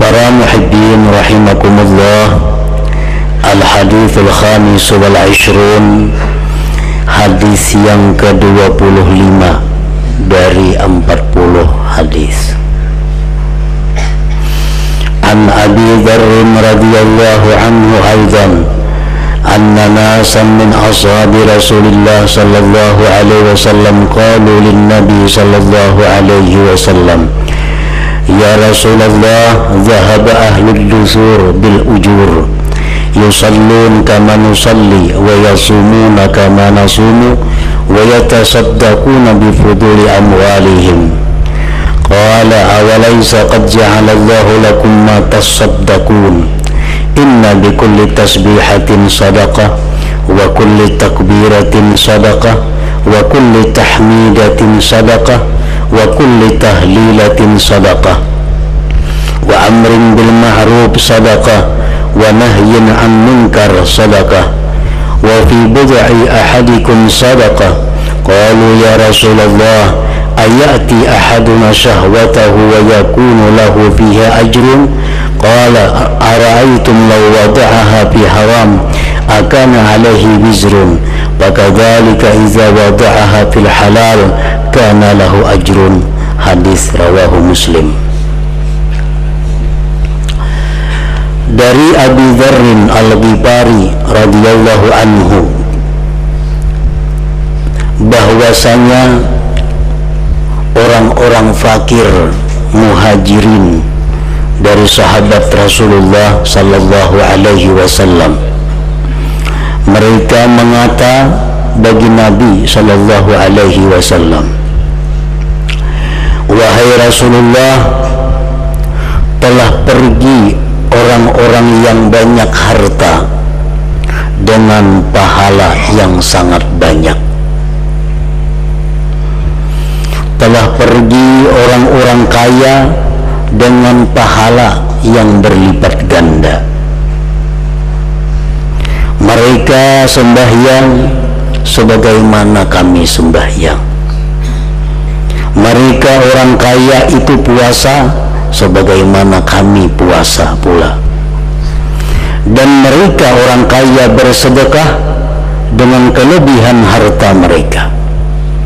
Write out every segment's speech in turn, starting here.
Para muhibbin rahimakumullah, Al-Hadithul Khamis wal Ishrun, hadis yang ke-25 dari 40 hadis. An Abi Dzar radhiyallahu anhu aidan anna nasan min ashabi Rasulillah sallallahu alaihi wasallam qalu lin Nabi sallallahu alaihi wasallam, ya Rasulullah, dhahaba ahlul dusur bil ujur, yusallun kama nusalli wa yasumuna kama nasumu wa yatasaddaquna bi fuduli amwalihim. Qala awalaysa qad ja'ala Allahu lakum ma tasaddaqun, inna bi kulli tasbihatin sadaqah wa kulli takbiratin sadaqah wa kulli tahmidatin sadaqah wa kulli tahlilatin sadaqah wa amrin bil ma'ruf sadaqah wa nahyin an munkar sadaqah wa fi bud'i ahadikum sadaqah. Qalu ya Rasulullah, ayati ahaduna syahwatahu wa yakunu lahu fiha ajrun? Qala ara'aytum law wada'aha fi haram akana alaihi wizrun, fakadzalika idza wada'aha fil halal kana lahu ajrun. Hadis rawahu Muslim. Dari Abi Dzarrin Al-Ghifari radhiyallahu anhu bahwasanya orang-orang fakir muhajirin dari sahabat Rasulullah sallallahu alaihi wasallam, mereka mengata bagi Nabi sallallahu alaihi wasallam, wahai Rasulullah, telah pergi orang-orang yang banyak harta dengan pahala yang sangat banyak. Telah pergi orang-orang kaya dengan pahala yang berlipat ganda. Mereka sembahyang sebagaimana kami sembahyang. Mereka orang kaya itu puasa sebagaimana kami puasa pula. Dan mereka orang kaya bersedekah dengan kelebihan harta mereka,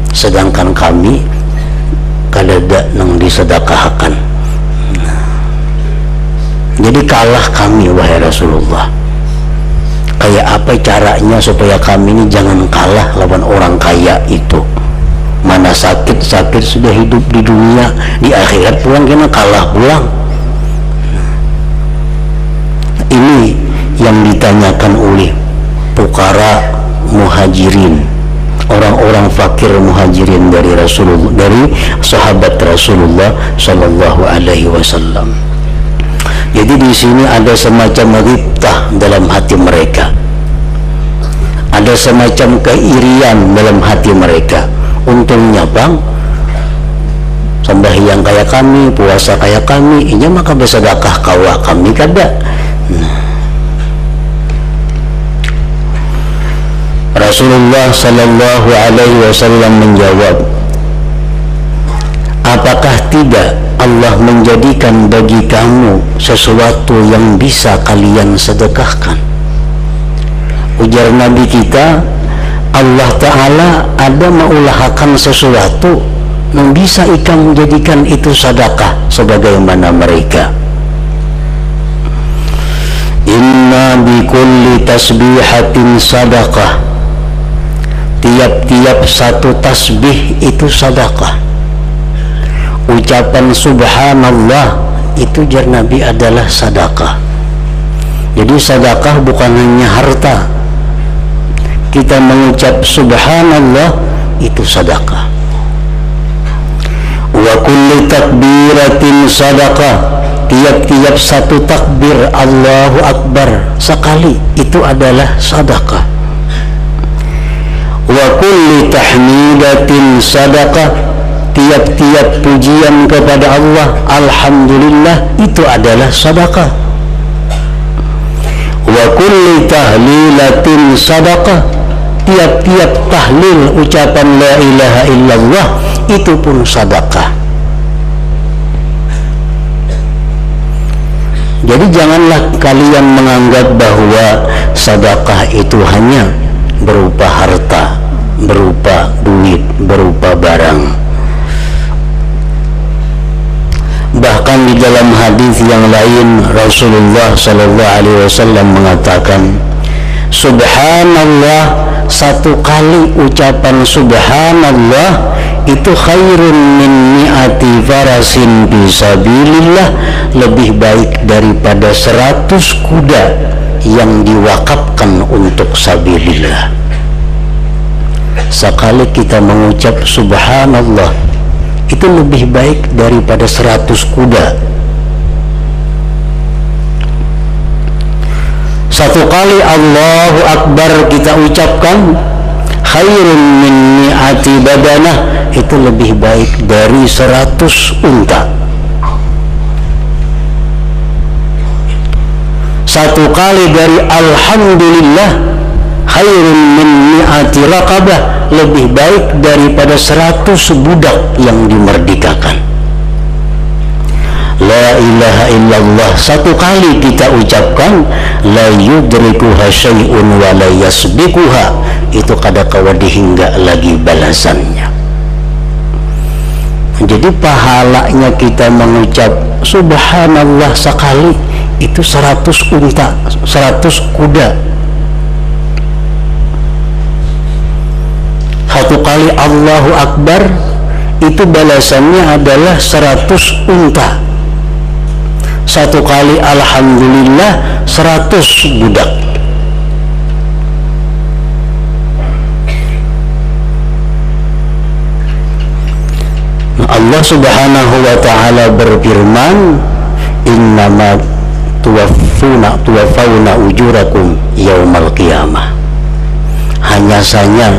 sedangkan kami kadada nang disedekahkan. Jadi kalah kami wahai Rasulullah. Kayak apa caranya supaya kami ini jangan kalah lawan orang kaya itu? Mana sakit-sakit sudah hidup di dunia, di akhirat pulang kena kalah pulang. Ini yang ditanyakan oleh fuqara muhajirin, orang-orang fakir muhajirin dari Rasulullah, dari sahabat Rasulullah sallallahu alaihi wasallam. Jadi di sini ada semacam ghibtah dalam hati mereka, ada semacam keirian dalam hati mereka. Untungnya bang, sembahyang kayak kami, puasa kayak kami, inya maka bersedekah kawa kami kada. Rasulullah sallallahu alaihi wasallam menjawab, apakah tidak Allah menjadikan bagi kamu sesuatu yang bisa kalian sedekahkan? Ujar Nabi kita, Allah Ta'ala ada mengulahkan sesuatu yang bisa ikan menjadikan itu sedekah sebagaimana mereka. Inna bi kulli tasbihatin sadaqah, tiap-tiap satu tasbih itu sedekah. Ucapan subhanallah itu jar Nabi adalah sedekah. Jadi sedekah bukan hanya harta. Kita mengucap subhanallah itu sedekah. Wa kulli takbiratin sadaqah, tiap-tiap satu takbir Allahu Akbar sekali itu adalah sedekah. Wa kulli tahmidatin sadaqah, tiap-tiap pujian kepada Allah alhamdulillah itu adalah sedekah. Wa kulli tahlilatin sadaqah, tiap-tiap tahlil ucapan la ilaha illallah itu pun sedekah. Jadi janganlah kalian menganggap bahwa sedekah itu hanya berupa harta, berupa duit, berupa barang. Bahkan di dalam hadis yang lain Rasulullah sallallahu alaihi wasallam mengatakan, subhanallah, satu kali ucapan subhanallah itu khairun min mi'ati farasin fisabilillah, lebih baik daripada 100 kuda yang diwakafkan untuk sabilillah. Sekali kita mengucap subhanallah itu lebih baik daripada 100 kuda. Satu kali Allahu Akbar kita ucapkan, khairun min mi'ati badanah, itu lebih baik dari 100 unta. Satu kali dari alhamdulillah, khairun min mi'ati raqabah, lebih baik daripada 100 budak yang dimerdekakan. La ilaha illallah, satu kali kita ucapkan, la yudrikuha syai'un wa la yasbikuha, itu kada kawadi hingga lagi balasannya. Jadi pahalanya kita mengucap subhanallah sekali itu 100 unta, 100 kuda. Satu kali Allahu Akbar itu balasannya adalah 100 unta. Satu kali alhamdulillah 100 budak. Allah subhanahu wa ta'ala berfirman, innama tuwaffawna ujurakum yaumal qiyamah, hanya saja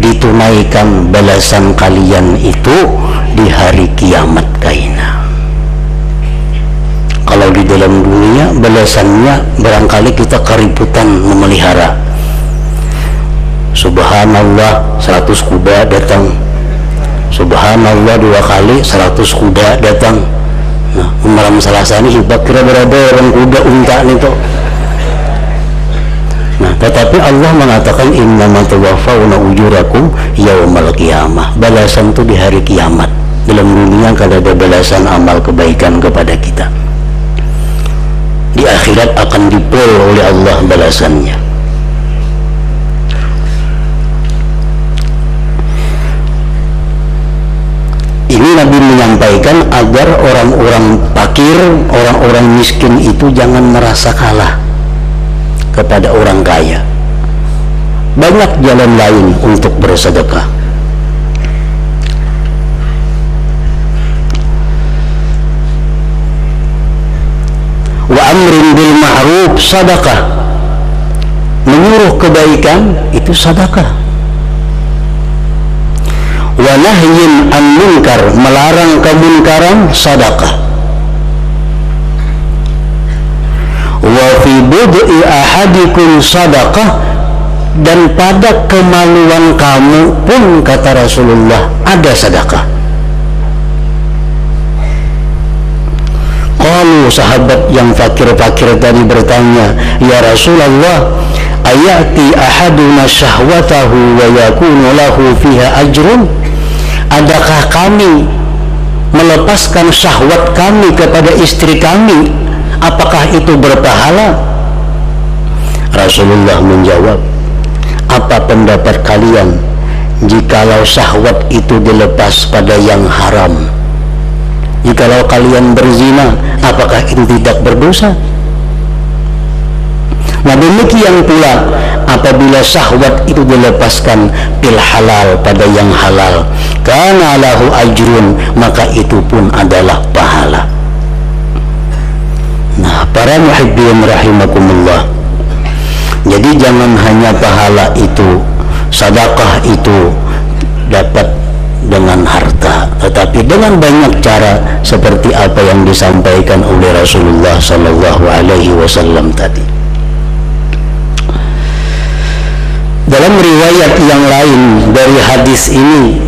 ditunaikan balasan kalian itu di hari kiamat kaina. Kalau di dalam dunia balasannya barangkali kita keributan memelihara. Subhanallah 100 kuda datang, subhanallah 2 kali 100 kuda datang. Nah, malam Selasa ini hibak kira berada orang kuda unta itu. Nah, tetapi Allah mengatakan innama tuwaffawna ujurakum yaumal qiyamah, balasan itu di hari kiamat. Dalam dunia kalau ada balasan amal kebaikan kepada kita, di akhirat akan dipol oleh Allah balasannya. Ini Nabi menyampaikan agar orang-orang fakir, orang-orang miskin itu jangan merasa kalah kepada orang kaya. Banyak jalan lain untuk bersedekah. Wa amrin bil ma'ruf sadaqah, menyuruh kebaikan itu sedekah. Wa nahyin an munkar, melarang kemunkaran sedekah. Wa fi bud'i ahadikum sadaqah, dan pada kemaluan kamu pun kata Rasulullah ada sedekah. Qalu, sahabat yang fakir-fakir tadi bertanya, ya Rasulullah, ayati ahaduna syahwatahu wa yakunu lahu fiha ajrun, adakah kami melepaskan syahwat kami kepada istri kami, apakah itu berpahala? Rasulullah menjawab, apa pendapat kalian jikalau syahwat itu dilepas pada yang haram? Jikalau kalian berzina, apakah itu tidak berdosa? Nah, demikian pula apabila syahwat itu dilepaskan bil halal pada yang halal, kana lahu ajrun, maka itu pun adalah pahala. Nah, para muhibbin rahimakumullah, jadi jangan hanya pahala itu, sedekah itu dapat dengan harta, tetapi dengan banyak cara seperti apa yang disampaikan oleh Rasulullah sallallahu alaihi wasallam tadi. Dalam riwayat yang lain dari hadis ini,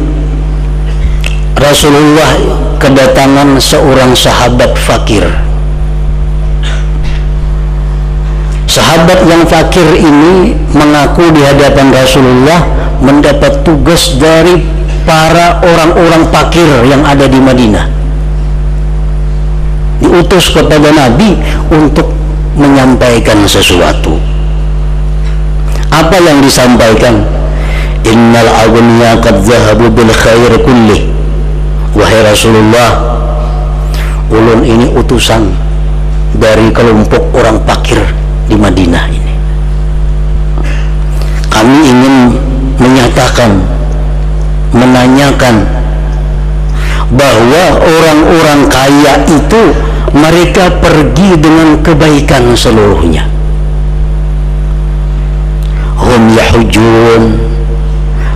Rasulullah kedatangan seorang sahabat fakir. sahabat yang fakir ini mengaku di hadapan Rasulullah mendapat tugas dari para orang-orang fakir yang ada di Madinah, diutus kepada Nabi untuk menyampaikan sesuatu. Apa yang disampaikan? Innal aghniya qad zahabu bil khair kulli. Wahai Rasulullah, ulun ini utusan dari kelompok orang fakir di Madinah ini. Kami ingin menyatakan, menanyakan bahwa orang-orang kaya itu mereka pergi dengan kebaikan seluruhnya. Hum yahujun,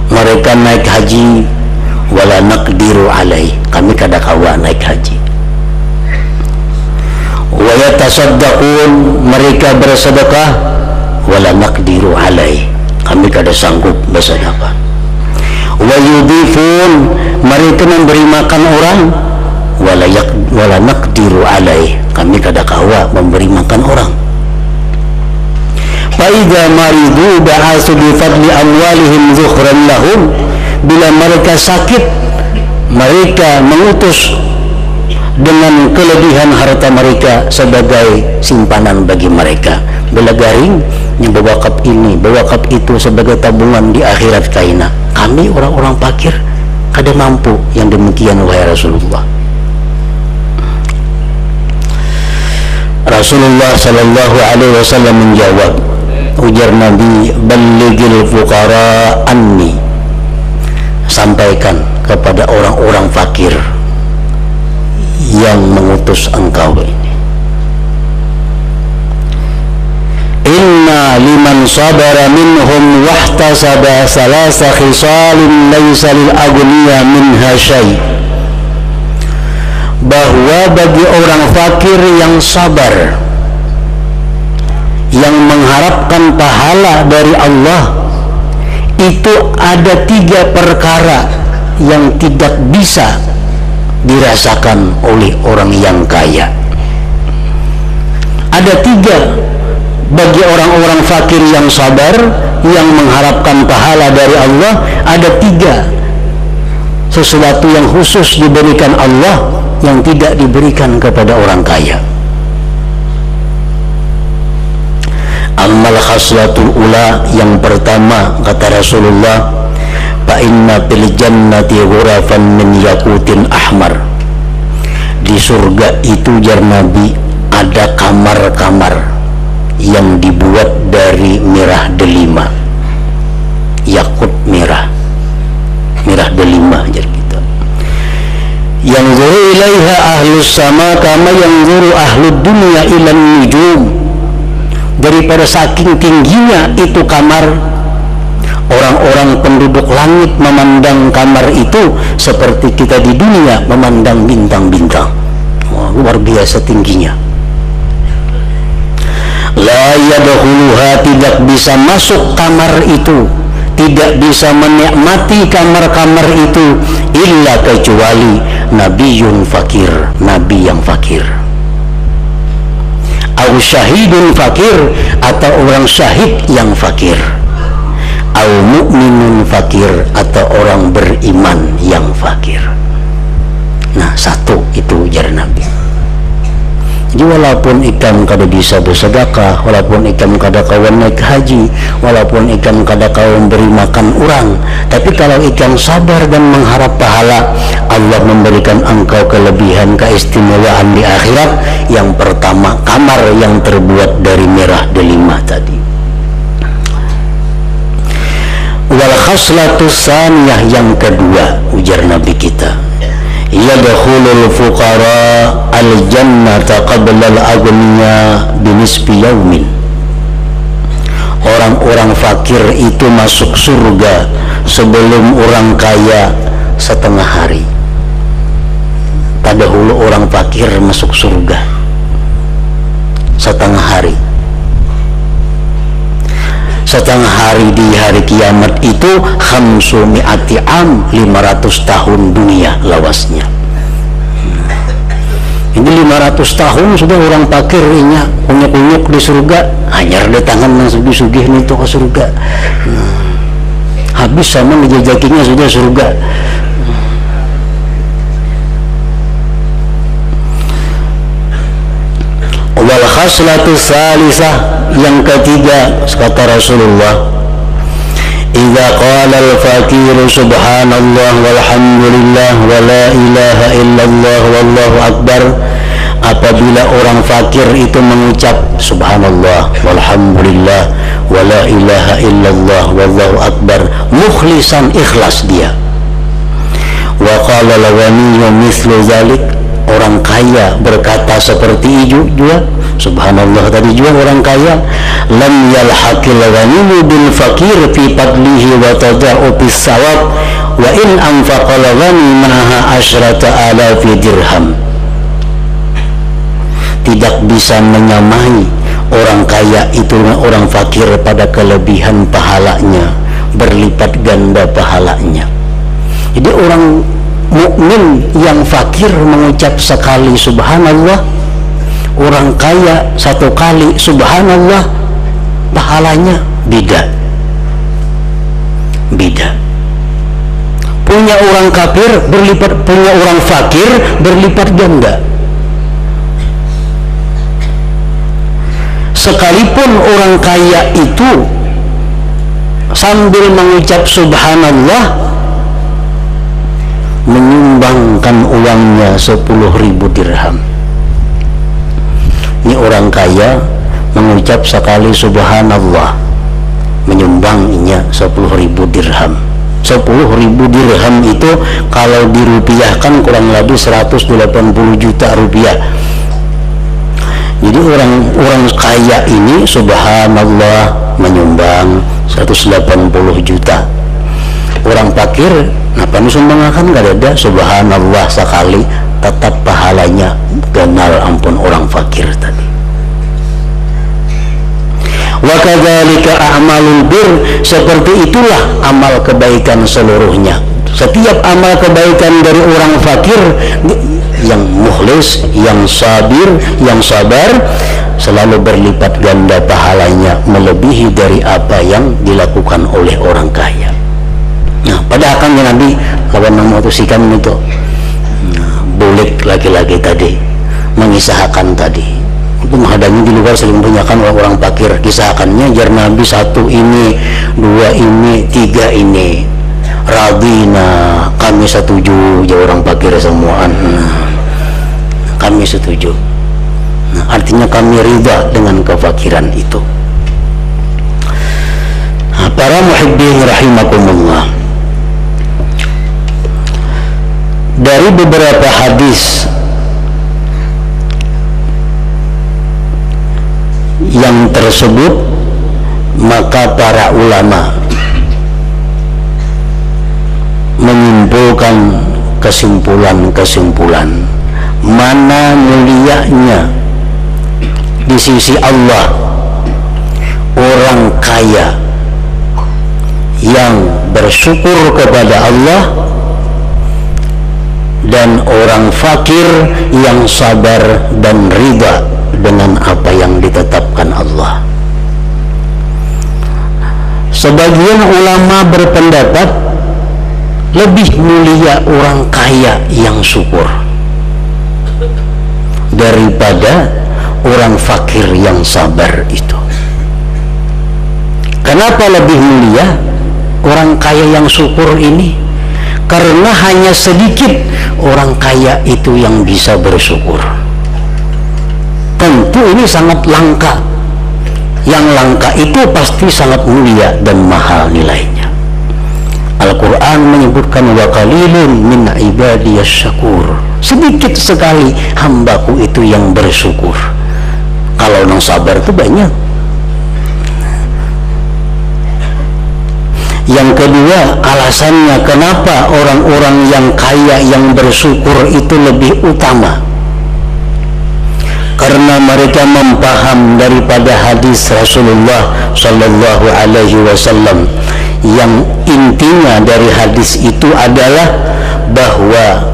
mereka naik haji, wala naqdiru alaih, kami kada kawa naik haji. Wa yatasaddaqun, mereka bersedekah, wala naqdiru alaih, kami kada sanggup bersedekah. Wa yudifun, mereka memberi makan orang, wala naqdiru alaih, kami kada kawa memberi makan orang. Fa idza maridu ba'asu bi fadli amwalihim zukhran lahum, bila mereka sakit mereka mengutus dengan kelebihan harta mereka sebagai simpanan bagi mereka. Bela garing yang bewakaf ini, bewakaf itu sebagai tabungan di akhirat kaina. Kami orang-orang fakir kada mampu yang demikian, wahai Rasulullah. Rasulullah sallallahu alaihi wasallam menjawab, ujar Nabi, ballighil fuqara anni, sampaikan kepada orang-orang fakir yang mengutus engkau ini. Inna liman sabara minhum wahtasaba salasa khisalin laysa lil aghniya minha syai', bahwa bagi orang fakir yang sabar, yang mengharapkan pahala dari Allah, itu ada 3 perkara yang tidak bisa dirasakan oleh orang yang kaya. Ada 3 bagi orang-orang fakir yang sabar, yang mengharapkan pahala dari Allah. Ada 3 sesuatu yang khusus diberikan Allah yang tidak diberikan kepada orang kaya. Amal khaslatul ula, yang pertama kata Rasulullah, fa inna fil jannati ghurafan min yaqutin ahmar, di surga itu jar Nabi ada kamar-kamar yang dibuat dari merah delima, yakut merah, merah delima jar kita. Yang zuru ilaiha ahlus sama kama yang zuru ahlud dunya ilan nujum, daripada saking tingginya itu kamar, orang-orang penduduk langit memandang kamar itu seperti kita di dunia memandang bintang-bintang. Wah, luar biasa tingginya. La yadkhuluha, tidak bisa masuk kamar itu, tidak bisa menikmati kamar-kamar itu, illa kecuali nabiyun fakir, nabi yang fakir, au syahidun fakir, atau orang syahid yang fakir, au mu'minun fakir, atau orang beriman yang fakir. Nah, 1 itu jar Nabi. Jadi walaupun ikam kada bisa bersedekah, walaupun ikam kada kawan naik haji, walaupun ikam kada kawan beri makan orang, tapi kalau ikam sabar dan mengharap pahala, Allah memberikan engkau kelebihan, keistimewaan di akhirat. Yang pertama, kamar yang terbuat dari merah delima tadi. Wal khaslatus saniyah, yang kedua ujar Nabi kita, yadkhulul fuqara al-jannata qabla al-aghniya binisfi yaumin, orang-orang fakir itu masuk surga sebelum orang kaya setengah hari. Tadahulu orang fakir masuk surga setengah hari. Setengah hari di hari kiamat itu 500 am, 500 tahun dunia lawasnya. Ini 500 tahun sudah orang pakir inya kunyuk-kunyuk di surga, hanyar di tangan yang sugih-sugih itu ke surga. Habis sama ngejajakinya sudah surga. Wal khaslatu tsalisah, yang ketiga kata Rasulullah, idza qala al-faqiru subhanallah walhamdulillah wa la ilaha illallah wallahu akbar, apabila orang fakir itu mengucap subhanallah walhamdulillah wa la ilaha illallah wallahu akbar mukhlisan, ikhlas dia. Wa qala al-ghaniyyu mithlu dzalik, orang kaya berkata seperti itu juga, subhanallah tadi juga orang kaya, lam yalhaqil ghaniyyu bil faqir fi fadlihi wa tada'u bis sawab wa in anfaqal ghani maha asyrata alafi dirham. Tidak bisa menyamai orang kaya itu orang fakir pada kelebihan pahalanya, berlipat ganda pahalanya. Jadi orang mukmin yang fakir mengucap sekali subhanallah, orang kaya satu kali subhanallah, pahalanya beda. Punya orang kafir berlipat, punya orang fakir berlipat ganda. Sekalipun orang kaya itu sambil mengucap subhanallah menyumbangkan uangnya 10.000 dirham. Ini orang kaya mengucap sekali subhanallah, menyumbangnya 10.000 dirham. 10.000 dirham itu kalau dirupiahkan kurang lebih 180 juta rupiah. Jadi orang kaya ini subhanallah menyumbang 180 juta. Orang fakir napa nusumbangkan gak ada subhanallah sekali, tetap pahalanya kenal ampun orang fakir tadi. Wa kadzalika a'malul bir, seperti itulah amal kebaikan seluruhnya. Setiap amal kebaikan dari orang fakir yang mukhlis, yang sabir, yang sabar, selalu berlipat ganda pahalanya, melebihi dari apa yang dilakukan oleh orang kaya. Nah, pada akan Nabi lawan memutuskan itu bulik laki-laki tadi mengisahkan tadi itu menghadapi di luar saling punyakan orang fakir, kisahkannya jar Nabi, satu ini, dua ini, tiga ini, radina, kami setuju, ya orang fakir semuaan, kami setuju. Nah, artinya kami ridha dengan kefakiran itu. Nah, para muhibbin rahimakumullah, dari beberapa hadis yang tersebut, maka para ulama menyimpulkan kesimpulan-kesimpulan mana mulianya di sisi Allah orang kaya yang bersyukur kepada Allah dan orang fakir yang sabar dan ridha dengan apa yang ditetapkan Allah. Sebagian ulama berpendapat lebih mulia orang kaya yang syukur daripada orang fakir yang sabar itu. Kenapa lebih mulia orang kaya yang syukur ini? Karena hanya sedikit orang kaya itu yang bisa bersyukur. Tentu ini sangat langka. Yang langka itu pasti sangat mulia dan mahal nilainya. Al-Quran menyebutkan wa qalilun min ibadiyas syakur, sedikit sekali hambaku itu yang bersyukur. Kalau yang sabar itu banyak. Yang kedua, alasannya kenapa orang-orang yang kaya yang bersyukur itu lebih utama, karena mereka memaham daripada hadis Rasulullah Sallallahu Alaihi Wasallam yang intinya dari hadis itu adalah bahwa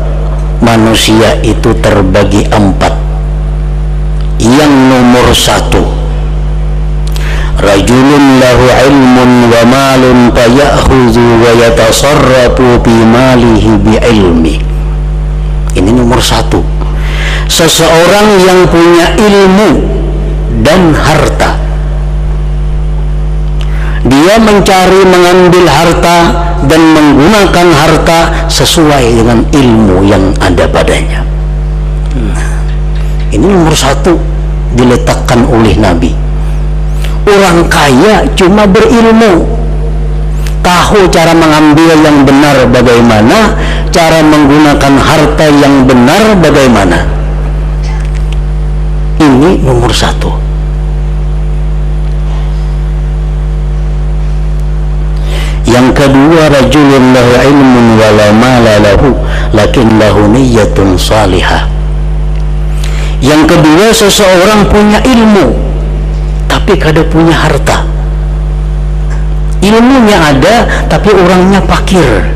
manusia itu terbagi 4. Yang nomor 1, rajulun lahu ilmun wa malun fayakhudhu wa yatasarrafu bi malihi bi ilmi. Ini nomor 1. Seseorang yang punya ilmu dan harta, dia mencari mengambil harta dan menggunakan harta sesuai dengan ilmu yang ada padanya. Ini nomor 1 diletakkan oleh Nabi. Orang kaya cuma berilmu, tahu cara mengambil yang benar bagaimana, cara menggunakan harta yang benar bagaimana. Ini nomor 1. Yang kedua, rajulun lahu ilmun wa la mala lahu lakin lahu niyyatun salihah. Yang kedua, seseorang punya ilmu tapi kada punya harta. Ilmunya ada tapi orangnya fakir,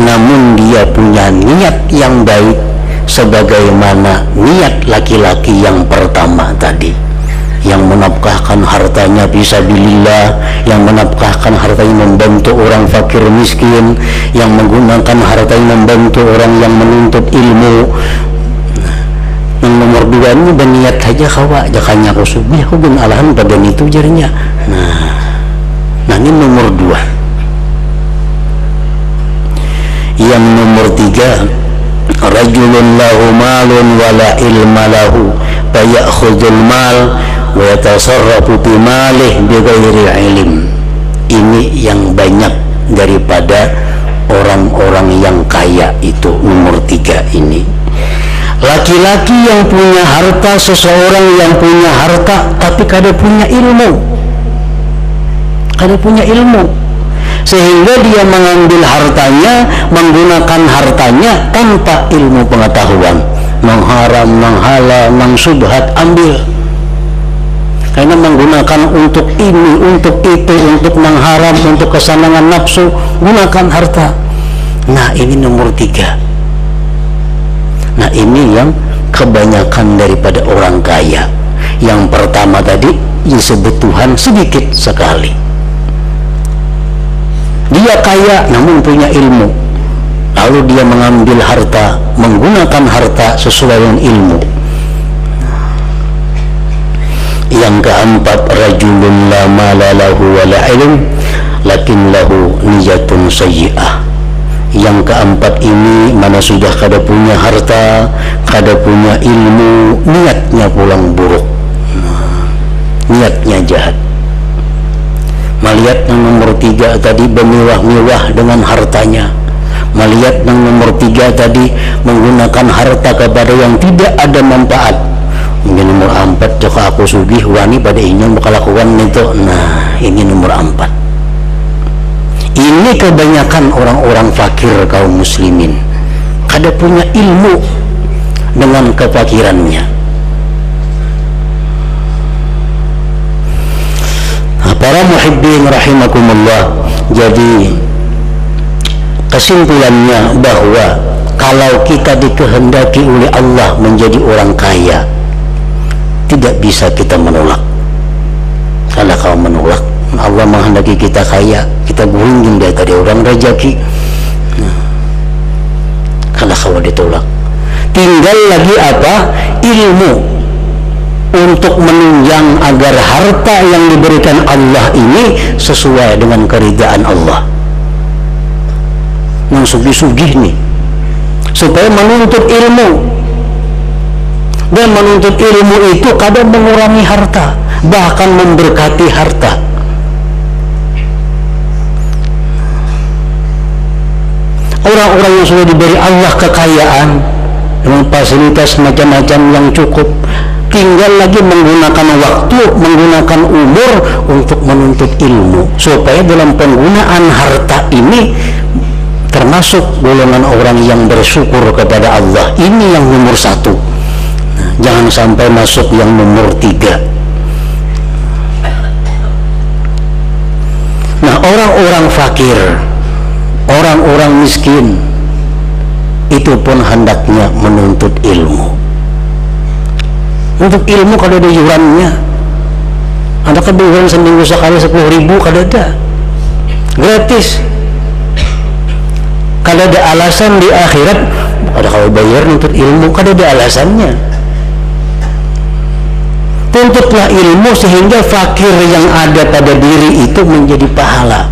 namun dia punya niat yang baik sebagaimana niat laki-laki yang pertama tadi, yang menafkahkan hartanya fisabilillah, yang menafkahkan hartanya membantu orang fakir miskin, yang menggunakan hartanya membantu orang yang menuntut ilmu. Yang nomor 2 ini berniat saja kawa jakanya aku subuh aku bin alahan badan itu jarinya. Nah ini nomor 2. Yang nomor 3, rajulun lahu malun wala ilma lahu fayakhudul mal wa yatasarrafu bi malih bi ghairi ilm. Ini yang banyak daripada orang-orang yang kaya itu, nomor 3 ini. Laki-laki yang punya harta, seseorang yang punya harta tapi kada punya ilmu, sehingga dia mengambil hartanya, menggunakan hartanya tanpa ilmu pengetahuan, mengharam, menghala, mengsubhat, ambil karena menggunakan untuk ini, untuk itu, untuk mengharam, untuk kesenangan nafsu, gunakan harta. Nah ini nomor 3. Nah ini yang kebanyakan daripada orang kaya. Yang pertama tadi disebut Tuhan sedikit sekali, dia kaya namun punya ilmu, lalu dia mengambil harta, menggunakan harta sesuai dengan ilmu. Yang keempat, rajulun la mala lahu wa la ilm lakin lahu niyatun sayyi'ah. Yang keempat ini mana sudah kada punya harta, kada punya ilmu, niatnya pulang buruk, niatnya jahat. Melihat yang nomor 3 tadi bermewah-mewah dengan hartanya, melihat yang nomor 3 tadi menggunakan harta kepada yang tidak ada manfaat. Mungkin nomor 4, jika aku sugih wani pada ingin lakukan itu. Nah ini nomor 4. Ini kebanyakan orang-orang fakir kaum muslimin, kada punya ilmu dengan kefakirannya. Para muhibbin rahimakumullah, jadi kesimpulannya bahwa kalau kita dikehendaki oleh Allah menjadi orang kaya, tidak bisa kita menolak. Kalau kau menolak, Allah menghendaki kita kaya, kita guringin dia tadi orang rezeki. Kalau kau ditolak, tinggal lagi apa? Ilmu untuk menunjang agar harta yang diberikan Allah ini sesuai dengan keridaan Allah. Yang sugih-sugih nih, supaya menuntut ilmu, dan menuntut ilmu itu kadang mengurangi harta, bahkan memberkati harta. Orang-orang yang sudah diberi Allah kekayaan dengan fasilitas macam-macam yang cukup, tinggal lagi menggunakan waktu, menggunakan umur untuk menuntut ilmu, supaya dalam penggunaan harta ini termasuk golongan orang yang bersyukur kepada Allah. Ini yang nomor 1. Jangan sampai masuk yang nomor 3. Nah, orang-orang fakir, orang-orang miskin, itu pun hendaknya menuntut ilmu. Untuk ilmu kada ada iurannya. Ada iuran seminggu sekali 10.000, kada ada, gratis. Kada ada alasan di akhirat ada kalau bayar nuntut ilmu, kada ada alasannya. Tuntutlah ilmu sehingga fakir yang ada pada diri itu menjadi pahala.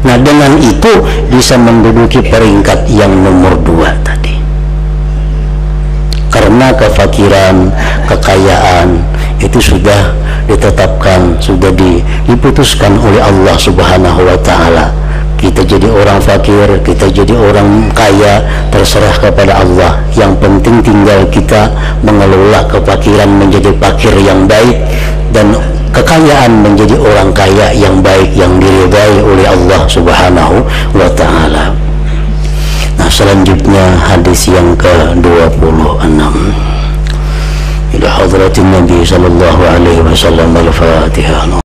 Nah, dengan itu bisa menduduki peringkat yang nomor 2 tadi. Karena kefakiran, kekayaan itu sudah ditetapkan, sudah diputuskan oleh Allah Subhanahu wa taala. Kita jadi orang fakir, kita jadi orang kaya, terserah kepada Allah. Yang penting tinggal kita mengelola kefakiran menjadi fakir yang baik, dan kekayaan menjadi orang kaya yang baik, yang diridai oleh Allah Subhanahu wa ta'ala. Nah, selanjutnya hadis yang ke-26. Ila hadratin Nabi sallallahu alaihi wasallam. Al-Fatihah.